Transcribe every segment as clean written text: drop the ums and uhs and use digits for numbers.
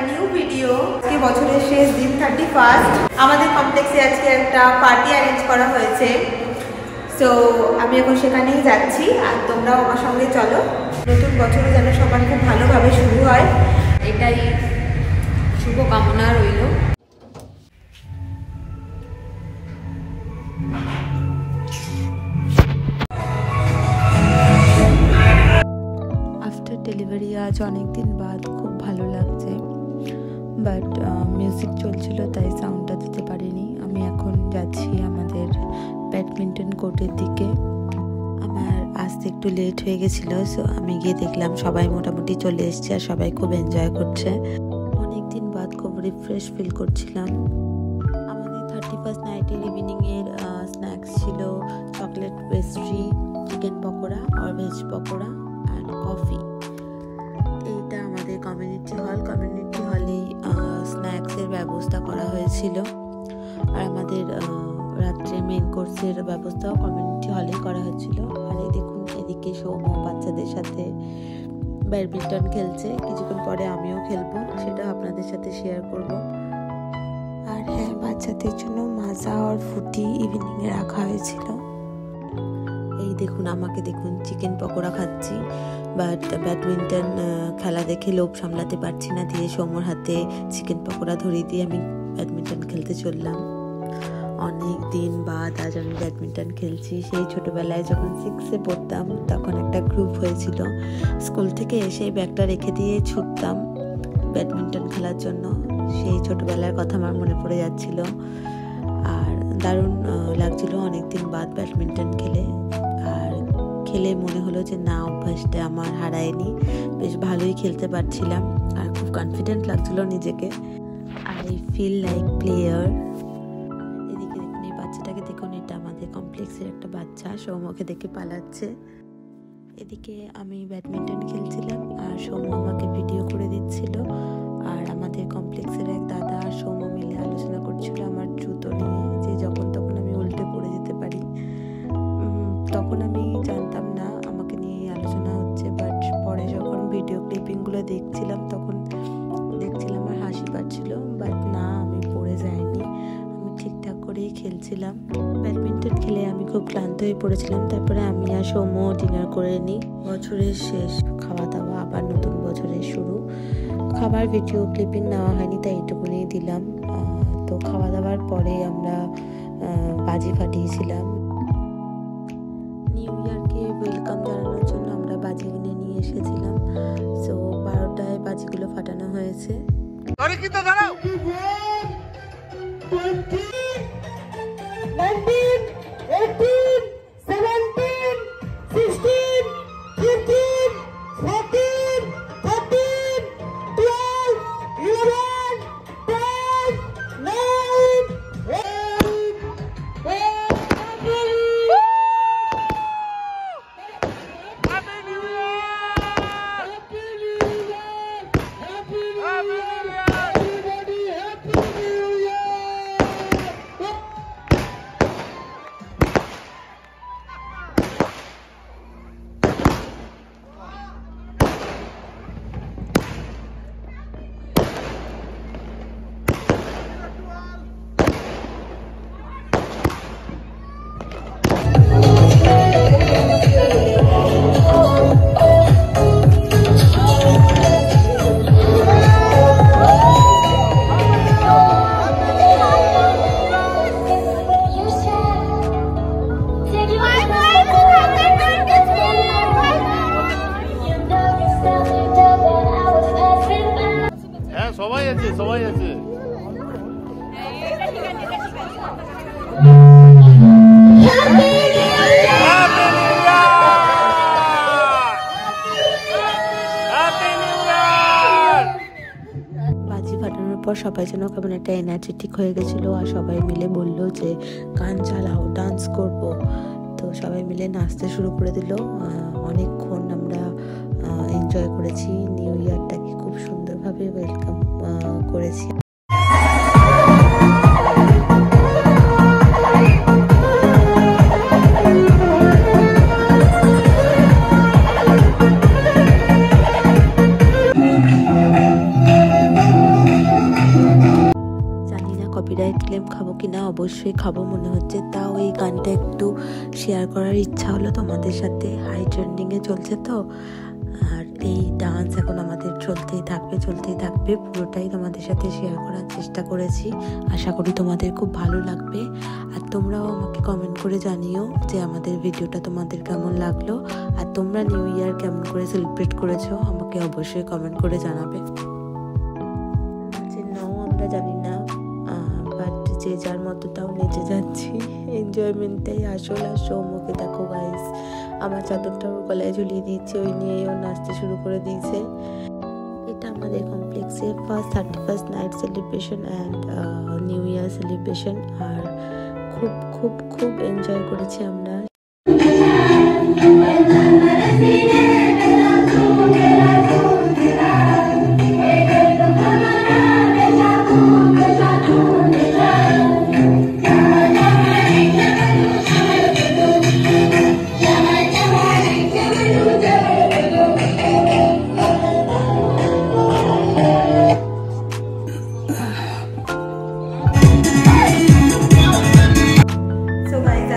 New video. আজকে বছরের শেষ দিন 31st। আমাদের কমপ্লেক্সে আজকে একটা পার্টি অ্যারেঞ্জ করা হয়েছে, সো আমি এখন সেখানেই যাচ্ছি আর তোমরাও আমার সঙ্গে চলো। নতুন বছরে যেন সবার খুব ভালোভাবে শুরু হয়, এটাই শুভকামনা রইল। আফটার ডেলিভারি আজ অনেক দিন বাদ খুব ভালো লাগছে, বাট মিউজিক চলছিল তাই সাউন্ডটা দিতে পারিনি। আমি এখন যাচ্ছি আমাদের ব্যাডমিন্টন কোর্টের দিকে। আমার আসতে একটু লেট হয়ে গেছিলো, সো আমি গিয়ে দেখলাম সবাই মোটামুটি চলে এসছে আর সবাই খুব এনজয় করছে। অনেক দিন বাদ খুব রিফ্রেশ ফিল করছিলাম। আমাদের 31st নাইটের ইভিনিংয়ের স্ন্যাক্স ছিল চকলেট পেস্ট্রি, চিকেন পকোড়া আর ভেজ পকোড়া অ্যান্ড কফি। এইটা আমাদের কমিউনিটি হলেই স্ন্যাক্সের ব্যবস্থা করা হয়েছিল, আর আমাদের রাত্রে মেন কোর্সের ব্যবস্থাও কমিউনিটি হলেই করা হয়েছিল। আর এই দেখুন, এদিকে সৌম্য বাচ্চাদের সাথে ব্যাডমিন্টন খেলছে, কিছুক্ষণ পরে আমিও খেলবো, সেটা আপনাদের সাথে শেয়ার করব। আর হ্যাঁ, বাচ্চাদের জন্য মাজা আর ফুটি ইভিনিংয়ে রাখা হয়েছিল। এই দেখুন, আমাকে দেখুন চিকেন পকোড়া খাচ্ছি, বাট ব্যাডমিন্টন খেলা দেখে লোভ সামলাতে পারছি না, দিয়ে সৌম্যর হাতে চিকেন পকোড়া ধরিয়ে দিয়ে আমি ব্যাডমিন্টন খেলতে চললাম। অনেক দিন বাদ আজ আমি ব্যাডমিন্টন খেলছি। সেই ছোটোবেলায় যখন 6-এ পড়তাম তখন একটা গ্রুপ হয়েছিল, স্কুল থেকে এসে ব্যাগটা রেখে দিয়ে ছুটতাম ব্যাডমিন্টন খেলার জন্য। সেই ছোটোবেলার কথা আমার মনে পড়ে যাচ্ছিল আর দারুণ লাগছিল অনেকদিন বাদ ব্যাডমিন্টন খেলে। আর খেলে মনে হলো যে না, অভ্যাসটা আমার হারায়নি, বেশ ভালোই খেলতে পারছিলাম আর খুব কনফিডেন্ট লাগছিল নিজেকে। I feel like player. এদিকে দেখুন, এই বাচ্চাটাকে দেখুন, এটা আমাদের কমপ্লেক্সের একটা বাচ্চা, সৌম্যকে দেখে পালাচ্ছে। এদিকে আমি ব্যাডমিন্টন খেলছিলাম আর সৌম্য আমাকে ভিডিও করে দিচ্ছিল। আর আমাদের কমপ্লেক্সের এক দাদা আর সৌম্য মিলে আলোচনা করছিল আমার জুতো নিয়ে, যে যখন তখন আমি উল্টে পড়ে যেতে পারি। তখন আমি জানতাম না আমাকে নিয়ে আলোচনা হচ্ছে, বাট পরে যখন ভিডিও ক্লিপিংগুলো দেখছিলাম তখন দেখছিলাম আর হাসি পাচ্ছিল। বাট না, আমি পড়ে যাইনি, আমি ঠিকঠাক করেই খেলছিলাম। ব্যাডমিন্টন খেলে আমি খুব ক্লান্ত হয়ে পড়েছিলাম। তারপরে আমি আর সৌম্য ডিনার করে নিই। বছরের শেষ খাওয়া দাওয়া, আবার নতুন বছরের শুরু। খাবার ভিডিও ক্লিপিং নেওয়া হয়নি, তাই এইটুকুনি দিলাম। তো খাওয়া দাওয়ার পরে আমরা বাজি ফাটিয়েছিলাম। নিউ ইয়ারকে ওয়েলকাম জানানোর জন্য আমরা বাজি কিনে নিয়ে এসেছিলাম। সো 12টায় বাজিগুলো ফাটানো হয়েছে। সবাই আছে। বাজি ফাটানোর পর সবাই যেন কেমন একটা এনার্জেটিক হয়ে গেছিলো, আর সবাই মিলে বলল যে গান চালাও, ডান্স করব। তো সবাই মিলে নাচতে শুরু করে দিল। অনেকক্ষণ আমরা এনজয় করেছি, নিউ ইয়ারটাকে খুব সুন্দরভাবে ওয়েলকাম করেছি। খাবো মনে হচ্ছে, তাও এই গানটা একটু শেয়ার করার ইচ্ছা হলো তোমাদের সাথে। হাই ট্রেন্ডিংয়ে চলছে তো, আর এই ডান্স এখন আমাদের চলতেই থাকবে। পুরোটাই তোমাদের সাথে শেয়ার করার চেষ্টা করেছি, আশা করি তোমাদের খুব ভালো লাগবে। আর তোমরাও আমাকে কমেন্ট করে জানিও যে আমাদের ভিডিওটা তোমাদের কেমন লাগলো, আর তোমরা নিউ ইয়ার কেমন করে সেলিব্রেট করেছো আমাকে অবশ্যই কমেন্ট করে জানাবে। নাও আমরা জানি না, বাট যে যার মতো তাও নেচে যাচ্ছি, এনজয়মেন্টটাই আসল। আর সৌম্যকে দেখো গাইস, আমার চাদরটা ওর গলায় ঝুলিয়ে দিয়েছে, ওই নিয়ে ও নাচতে শুরু করে দিয়েছে। এটা আমাদের কমপ্লেক্সে first 31st night celebration and new year celebration, আর খুব খুব খুব এনজয় করেছি আমরা।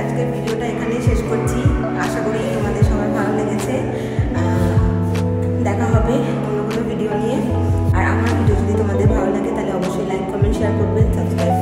আজকের ভিডিওটা এখানেই শেষ করছি, আশা করি তোমাদের সবার ভালো লেগেছে। দেখা হবে অন্য কোনো ভিডিও নিয়ে। আর আমার ভিডিও যদি তোমাদের ভালো লাগে তাহলে অবশ্যই লাইক, কমেন্ট, শেয়ার করবেন, সাবস্ক্রাইব